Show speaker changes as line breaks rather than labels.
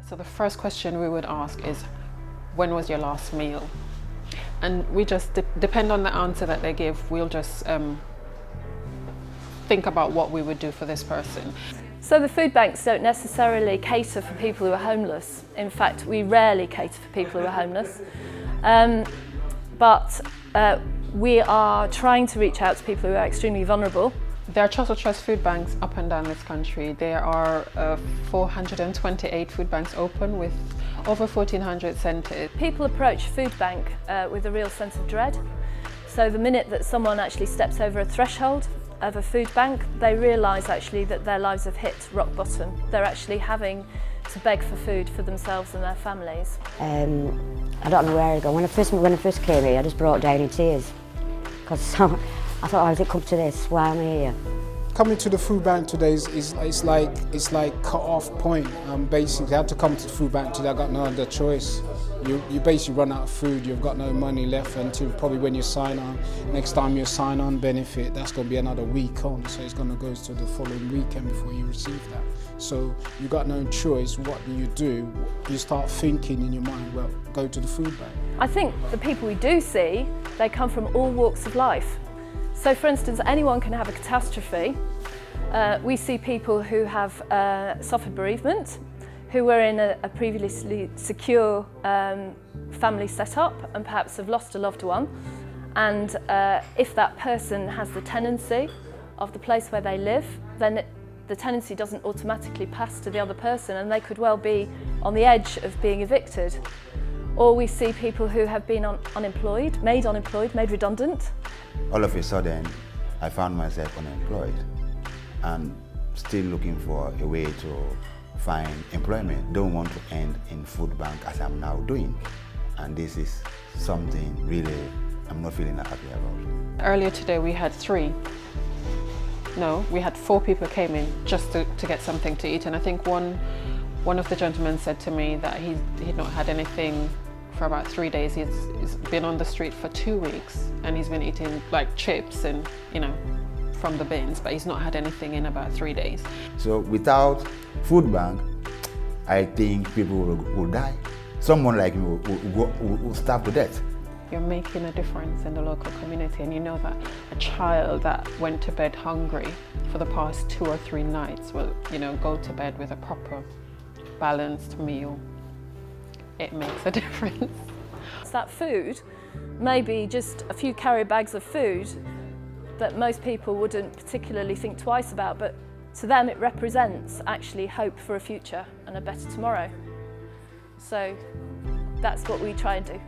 So the first question we would ask is, when was your last meal? And we just depend on the answer that they give, we'll just think about what we would do for this person.
So the food banks don't necessarily cater for people who are homeless. In fact, we rarely cater for people who are homeless. But we are trying to reach out to people who are extremely vulnerable.
There are Trussell Trust food banks up and down this country. There are 428 food banks open with over 1,400 centres.
People approach a food bank with a real sense of dread. So the minute that someone actually steps over a threshold of a food bank, they realise actually that their lives have hit rock bottom. They're actually having to beg for food for themselves and their families.
I don't know where to go. When I first came here, I just broke down in tears because I thought, how did it come to this? Why am I here?
Coming to the food bank today is like cut off point. Basically, I had to come to the food bank today. I got no other choice. You basically run out of food. You've got no money left until probably when you sign on. Next time you sign on benefit, that's going to be another week on. So it's going to go to the following weekend before you receive that. So you got no choice. What do? You start thinking in your mind, well, go to the food bank.
I think the people we do see, they come from all walks of life. So for instance, anyone can have a catastrophe. We see people who have suffered bereavement, who were in a previously secure family setup and perhaps have lost a loved one. And if that person has the tenancy of the place where they live, then the tenancy doesn't automatically pass to the other person, and they could well be on the edge of being evicted. Or we see people who have been unemployed, made redundant.
All of a sudden, I found myself unemployed and still looking for a way to find employment. Don't want to end in food bank as I'm now doing. And this is something really I'm not feeling happy about.
Earlier today we had we had 4 people came in just to get something to eat, and I think one of the gentlemen said to me that he'd not had anything for about 3 days. He's been on the street for 2 weeks and he's been eating like chips and, from the bins, but he's not had anything in about 3 days.
So without food bank, I think people will die. Someone like me will starve to death.
You're making a difference in the local community, and you know that a child that went to bed hungry for the past 2 or 3 nights will, go to bed with a proper balanced meal. It makes a difference.
That food, maybe just a few carry bags of food that most people wouldn't particularly think twice about, but to them it represents actually hope for a future and a better tomorrow. So that's what we try and do.